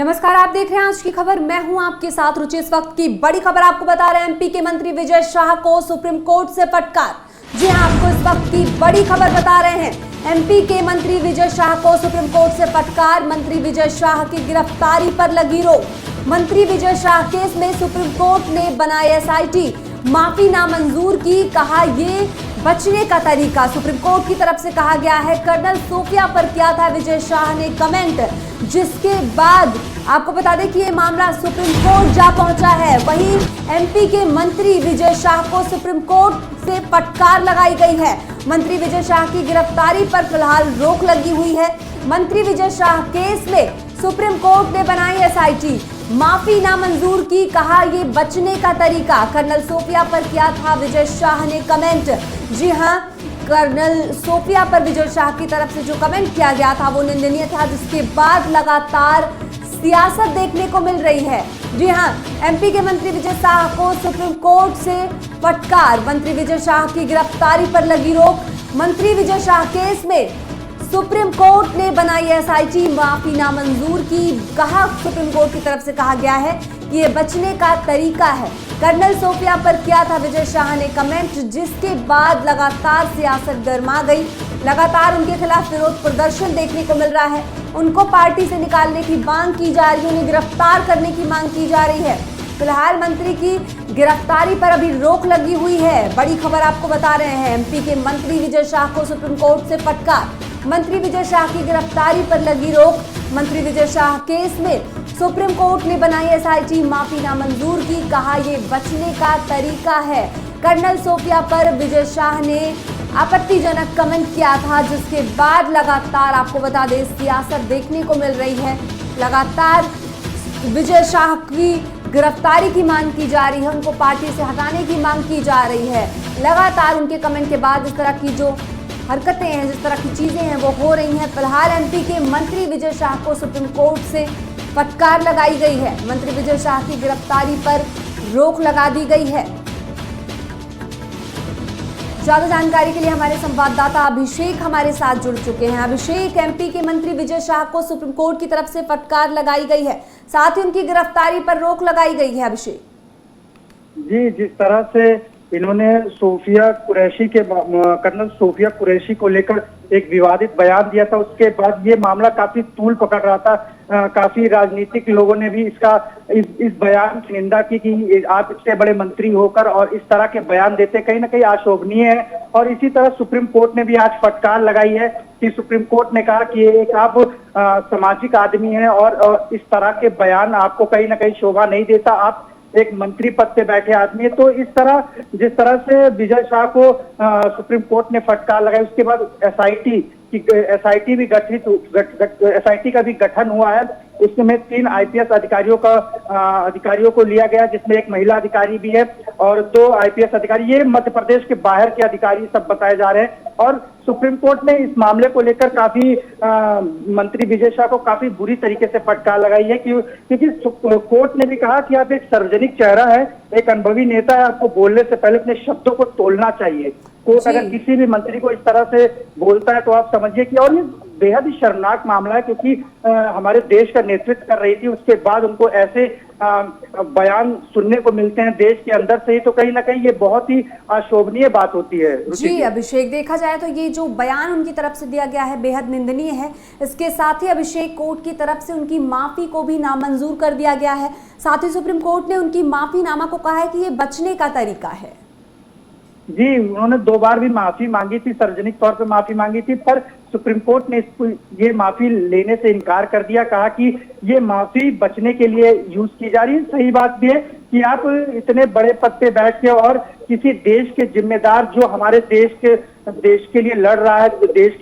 नमस्कार, आप देख रहे हैं आज की खबर। मैं हूं आपके साथ रुचि। इस वक्त की बड़ी खबर आपको बता रहे हैं, एमपी के मंत्री विजय शाह को सुप्रीम कोर्ट से फटकार। जी हां, आपको इस वक्त की बड़ी खबर बता रहे हैं। एमपी के मंत्री विजय शाह को सुप्रीम कोर्ट से फटकार। मंत्री विजय शाह की गिरफ्तारी पर लगी रोक। मंत्री विजय शाह केस में सुप्रीम कोर्ट ने बनाई एसआईटी, माफी नामंजूर की। कहा ये बचने का तरीका। सुप्रीम कोर्ट की तरफ से कहा गया है। कर्नल सोफिया पर किया था विजय शाह ने कमेंट, जिसके बाद आपको बता दें कि ये मामला सुप्रीम कोर्ट जा पहुंचा है। वहीं एमपी के मंत्री विजय शाह को सुप्रीम कोर्ट से फटकार लगाई गई है। मंत्री विजय शाह की गिरफ्तारी पर फिलहाल रोक लगी हुई है। मंत्री विजय शाह केस में सुप्रीम कोर्ट ने बनाई एसआईटी, माफी नामंजूर की। कहा ये बचने का तरीका। कर्नल सोफिया पर किया था विजय शाह ने कमेंट। जी हां, कर्नल सोफिया पर विजय शाह की तरफ से जो कमेंट किया गया था वो निंदनीय था, जिसके बाद लगातार सियासत देखने को मिल रही है। जी हां, एमपी के मंत्री विजय शाह को सुप्रीम कोर्ट से फटकार। मंत्री विजय शाह की गिरफ्तारी पर लगी रोक। मंत्री विजय शाह केस में सुप्रीम कोर्ट ने बनाई एसआईटी, माफी नामंजूर की। कहा सुप्रीम कोर्ट की तरफ से कहा गया है कि ये बचने का तरीका है। कर्नल सोफिया पर किया था विजय शाह ने कमेंट, जिसके बाद लगातार सियासत गर्मा गई। लगातार उनके खिलाफ विरोध प्रदर्शन देखने को मिल रहा है। उनको पार्टी से निकालने की मांग की जा रही है, उन्हें गिरफ्तार करने की मांग की जा रही है। फिलहाल मंत्री की गिरफ्तारी पर अभी रोक लगी हुई है। बड़ी खबर आपको बता रहे हैं, एमपी के मंत्री विजय शाह को सुप्रीम कोर्ट से फटकार। मंत्री विजय शाह की गिरफ्तारी पर लगी रोक। मंत्री विजय शाह केस में सुप्रीम कोर्ट ने बनाई एसआईटी, माफी नामंजूर की। कहा ये बचने का तरीका है। कर्नल सोफिया पर विजय शाह ने आपत्तिजनक कमेंट किया था, जिसके बाद लगातार आपको बता दें सियासत देखने को मिल रही है। लगातार विजय शाह की गिरफ्तारी की मांग की जा रही है, उनको पार्टी से हटाने की मांग की जा रही है। लगातार उनके कमेंट के बाद इस तरह की जो हरकतें हैं, जिस तरह की चीजें हैं वो हो रही हैं। फिलहाल एमपी के मंत्री विजय शाह को सुप्रीम कोर्ट से फटकार लगाई गई है। मंत्री विजय शाह की गिरफ्तारी पर रोक लगा दी गई है। ज्यादा जानकारी के लिए हमारे संवाददाता अभिषेक हमारे साथ जुड़ चुके हैं। अभिषेक, एमपी के मंत्री विजय शाह को सुप्रीम कोर्ट की तरफ से फटकार लगाई गई है, साथ ही उनकी गिरफ्तारी पर रोक लगाई गई है। अभिषेक जी, जिस तरह से इन्होंने कर्नल सोफिया कुरैशी को लेकर एक विवादित बयान दिया था, उसके बाद ये मामला काफी तूल पकड़ रहा था। काफी राजनीतिक लोगों ने भी इस बयान की निंदा की कि आप इतने बड़े मंत्री होकर और इस तरह के बयान देते कहीं ना कहीं अशोभनीय है। और इसी तरह सुप्रीम कोर्ट ने भी आज फटकार लगाई है कि सुप्रीम कोर्ट ने कहा कि एक आप सामाजिक आदमी हैं और इस तरह के बयान आपको कहीं ना कहीं शोभा नहीं देता। आप एक मंत्री पद पे बैठे आदमी है। तो जिस तरह से विजय शाह को सुप्रीम कोर्ट ने फटकार लगाई, उसके बाद एसआईटी का भी गठन हुआ है। उसमें 3 आईपीएस अधिकारियों को लिया गया, जिसमें एक महिला अधिकारी भी है और 2 आईपीएस अधिकारी। ये मध्य प्रदेश के बाहर के अधिकारी सब बताए जा रहे हैं। और सुप्रीम कोर्ट ने इस मामले को लेकर काफी मंत्री विजय शाह को काफी बुरी तरीके से फटकार लगाई है, क्योंकि कोर्ट ने भी कहा कि आप एक सार्वजनिक चेहरा है, एक अनुभवी नेता है, आपको बोलने से पहले अपने शब्दों को तोलना चाहिए। कोर्ट अगर किसी भी मंत्री को इस तरह से बोलता है तो आप समझिए कि, और ये बेहद ही शर्मनाक मामला है, क्योंकि हमारे देश का नेतृत्व कर रही थी, उसके बाद उनको ऐसे बयान सुनने को मिलते हैं देश के अंदर से ही, तो कहीं ना कहीं ये बहुत ही अशोभनीय बात होती है। जी अभिषेक, देखा जाए तो ये जो बयान उनकी तरफ से दिया गया है बेहद निंदनीय है। इसके साथ ही अभिषेक, कोर्ट की तरफ से उनकी माफी को भी नामंजूर कर दिया गया है। साथ ही सुप्रीम कोर्ट ने उनकी माफीनामा को कहा है कि ये बचने का तरीका है। जी, उन्होंने 2 बार भी माफी मांगी थी, सार्वजनिक तौर पे माफी मांगी थी, पर सुप्रीम कोर्ट ने ये माफी लेने से इनकार कर दिया। कहा कि ये माफी बचने के लिए यूज की जा रही है। सही बात भी है कि आप इतने बड़े पद पे बैठ के और किसी देश के जिम्मेदार, जो हमारे देश के लिए लड़ रहा है, देश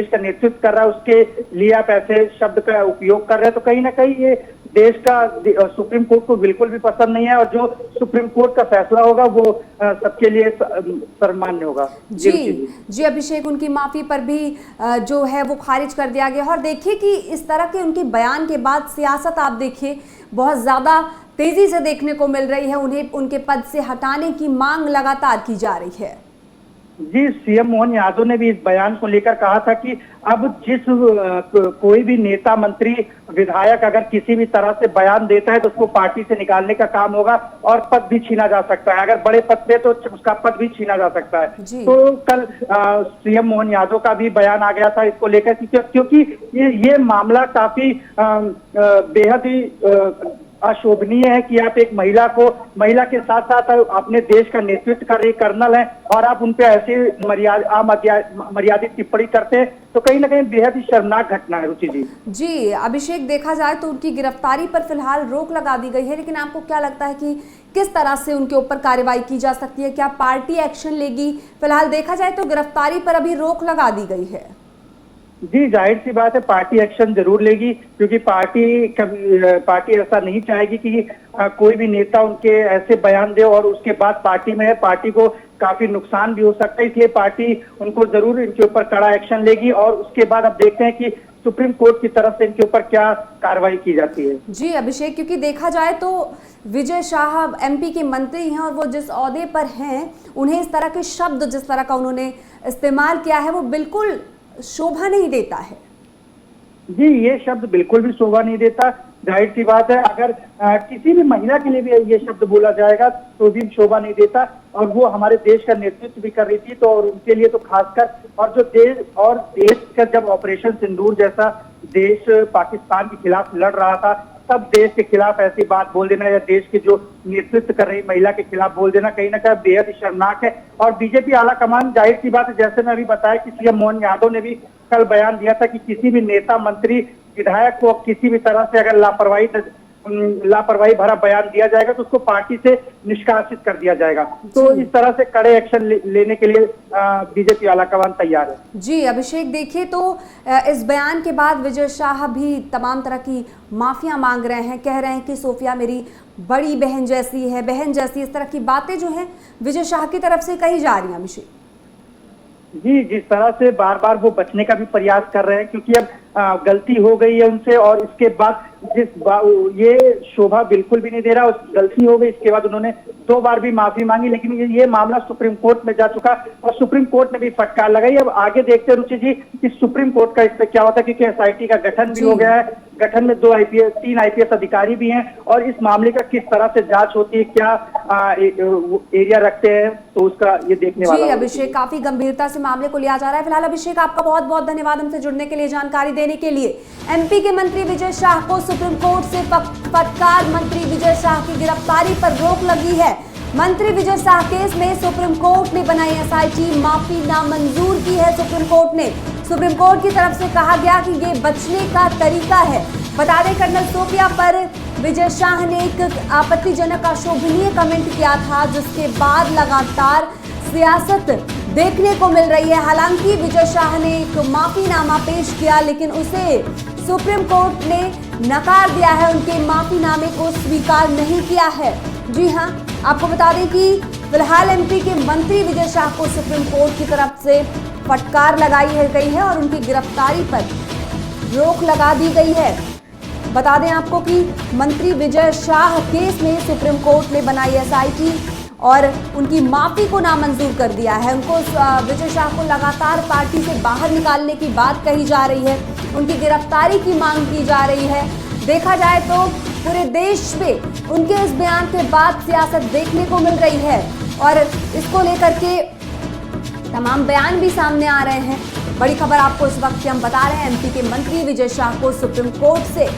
का नेतृत्व कर रहा है, उसके लिए आप ऐसे शब्द का उपयोग कर रहे हैं, तो कहीं ना कहीं ये देश का सुप्रीम कोर्ट को बिल्कुल भी पसंद नहीं है। और जो सुप्रीम कोर्ट का फैसला होगा वो सबके लिए सम्मान्य होगा। जी अभिषेक, उनकी माफी पर भी जो है वो खारिज कर दिया गया। और देखिए कि इस तरह के उनके बयान के बाद सियासत आप देखिए बहुत ज्यादा तेजी से देखने को मिल रही है। उन्हें उनके पद से हटाने की मांग लगातार की जा रही है। जी, सीएम मोहन यादव ने भी इस बयान को लेकर कहा था कि अब कोई भी नेता, मंत्री, विधायक अगर किसी भी तरह से बयान देता है तो उसको पार्टी से निकालने का काम होगा और पद भी छीना जा सकता है। अगर बड़े पद पे तो उसका पद भी छीना जा सकता है। तो कल सीएम मोहन यादव का भी बयान आ गया था इसको लेकर, क्योंकि ये मामला काफी बेहद ही अशोभनीय है कि आप एक महिला के साथ साथ अपने देश का नेतृत्व कर रही कर्नल है और आप उन पे ऐसी मर्यादित टिप्पणी करते हैं, तो कहीं ना कहीं बेहद ही शर्मनाक घटना है। रुचि जी। जी अभिषेक, देखा जाए तो उनकी गिरफ्तारी पर फिलहाल रोक लगा दी गई है, लेकिन आपको क्या लगता है कि किस तरह से उनके ऊपर कार्रवाई की जा सकती है? क्या पार्टी एक्शन लेगी? फिलहाल देखा जाए तो गिरफ्तारी पर अभी रोक लगा दी गई है। जी, जाहिर सी बात है पार्टी एक्शन जरूर लेगी, क्योंकि पार्टी ऐसा नहीं चाहेगी कि कोई भी नेता उनके ऐसे बयान दे और उसके बाद पार्टी में है, पार्टी को काफी नुकसान भी हो सकता है। इसलिए पार्टी उनको जरूर इनके ऊपर कड़ा एक्शन लेगी और उसके बाद अब देखते हैं कि सुप्रीम कोर्ट की तरफ से इनके ऊपर क्या कार्रवाई की जाती है। जी अभिषेक, क्योंकि देखा जाए तो विजय शाह एमपी के मंत्री हैं और वो जिस ओहदे पर हैं, उन्हें इस तरह के शब्द जिस तरह का उन्होंने इस्तेमाल किया है वो बिल्कुल शोभा नहीं देता है। जी, ये शब्द बिल्कुल भी शोभा नहीं देता। जाहिर सी बात है, अगर किसी भी महिला के लिए भी ये शब्द बोला जाएगा तो भी शोभा नहीं देता, और वो हमारे देश का नेतृत्व भी कर रही थी, तो और उनके लिए तो खासकर, और जो देश का जब ऑपरेशन सिंदूर जैसा देश पाकिस्तान के खिलाफ लड़ रहा था, तब देश के खिलाफ ऐसी बात बोल देना या देश के जो नेतृत्व कर रही महिला के खिलाफ बोल देना कहीं ना कहीं बेहद ही शर्मनाक है। और बीजेपी आला कमान, जाहिर सी बात है, जैसे मैं अभी बताया कि सीएम मोहन यादव ने भी कल बयान दिया था कि किसी भी नेता, मंत्री, विधायक को किसी भी तरह से अगर लापरवाही भरा बयान दिया जाएगा तो उसको पार्टी से निष्कासित कर दिया जाएगा। तो इस तरह से कड़े एक्शन लेने के लिए बीजेपी आलाकमान तैयार है। जी अभिषेक, देखिए तो इस बयान के बाद विजय शाह भी तमाम तरह की माफिया मांग रहे हैं, कह रहे हैं कि सोफिया मेरी बड़ी बहन जैसी है, बहन जैसी, इस तरह की बातें जो हैं विजय शाह की तरफ से कही जा रही हैं। अभिषेक जी, जिस तरह से बार बार वो बचने का भी प्रयास कर रहे हैं, क्योंकि अब गलती हो गई है उनसे और इसके बाद ये शोभा बिल्कुल भी नहीं दे रहा। गलती हो गई, इसके बाद उन्होंने 2 बार भी माफी मांगी, लेकिन ये मामला सुप्रीम कोर्ट में जा चुका और सुप्रीम कोर्ट ने भी फटकार लगाई। अब आगे देखते हैं रुचि जी कि सुप्रीम कोर्ट का इस पे क्या होता है, क्योंकि एसआईटी का गठन भी हो गया है। गठन में 3 आईपीएस अधिकारी भी हैं और इस मामले का किस तरह से जांच होती है, क्या एरिया रखते हैं, तो उसका ये देखने वाला। जी अभिषेक, काफी गंभीरता से मामले को लिया जा रहा है। फिलहाल अभिषेक, आपका बहुत बहुत धन्यवाद हमसे जुड़ने के लिए, जानकारी देने के लिए। एमपी के मंत्री विजय शाह को सुप्रीम कोर्ट से फटकार, मंत्री विजय शाह की गिरफ्तारी पर रोक लगी है। मंत्री विजय शाह केस में सुप्रीम कोर्ट ने बनाई एसआईटी, माफी नामंजूर की है सुप्रीम कोर्ट ने। सुप्रीम कोर्ट की तरफ से कहा गया कि ये बचने का तरीका है। बता दें, कर्नल सोफिया पर विजय शाह ने एक आपत्तिजनक अशोभनीय कमेंट किया था, जिसके बाद लगातार सियासत देखने को मिल रही है। हालांकि विजय शाह ने एक माफीनामा पेश किया, लेकिन उसे सुप्रीम कोर्ट ने नकार दिया है, उनके माफीनामे को स्वीकार नहीं किया है। जी हां, आपको बता दें कि फिलहाल एमपी के मंत्री विजय शाह को सुप्रीम कोर्ट की तरफ से फटकार लगाई गई है और उनकी गिरफ्तारी पर रोक लगा दी गई है। बता दें आपको कि मंत्री विजय शाह केस में सुप्रीम कोर्ट ने बनाई एसआईटी और उनकी माफी को नामंजूर कर दिया है। उनको विजय शाह को लगातार पार्टी से बाहर निकालने की बात कही जा रही है, उनकी गिरफ्तारी की मांग की जा रही है। देखा जाए तो पूरे देश में उनके इस बयान के बाद सियासत देखने को मिल रही है और इसको लेकर के तमाम बयान भी सामने आ रहे हैं। बड़ी खबर आपको इस वक्त हम बता रहे हैं, एमपी के मंत्री विजय शाह को सुप्रीम कोर्ट से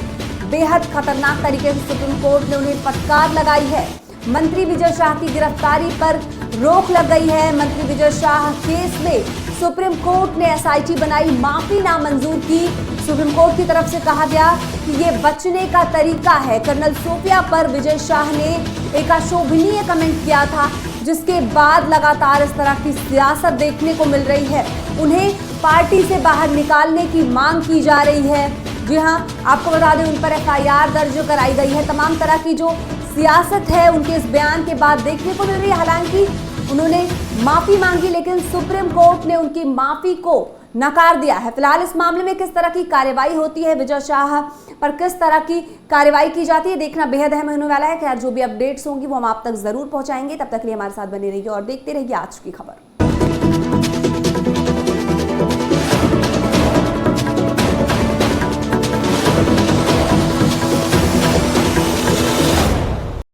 बेहद खतरनाक तरीके से सुप्रीम कोर्ट ने उन्हें फटकार लगाई है। मंत्री विजय शाह की गिरफ्तारी पर रोक लग गई है। मंत्री विजय शाह केस में सुप्रीम कोर्ट ने एसआईटी बनाई, माफी नामंजूर की। सुप्रीम कोर्ट की तरफ से कहा गया कि ये बचने का तरीका है। कर्नल सोफिया पर विजय शाह ने एक अशोभनीय कमेंट किया था, जिसके बाद लगातार इस तरह की सियासत देखने को मिल रही है। उन्हें पार्टी से बाहर निकालने की मांग की जा रही है। जी हां, आपको बता दें, उन पर एफआईआर दर्ज कराई गई है। तमाम तरह की जो सियासत है उनके इस बयान के बाद देखने को मिल रही है। हालांकि उन्होंने माफी मांगी, लेकिन सुप्रीम कोर्ट ने उनकी माफी को नकार दिया है। फिलहाल इस मामले में किस तरह की कार्रवाई होती है, विजय शाह पर किस तरह की कार्रवाई की जाती है, देखना बेहद अहम होने वाला है। खैर, जो भी अपडेट्स होंगी वो हम आप तक जरूर पहुंचाएंगे। तब तक के लिए हमारे साथ बने रहिए और देखते रहिए आज की खबर।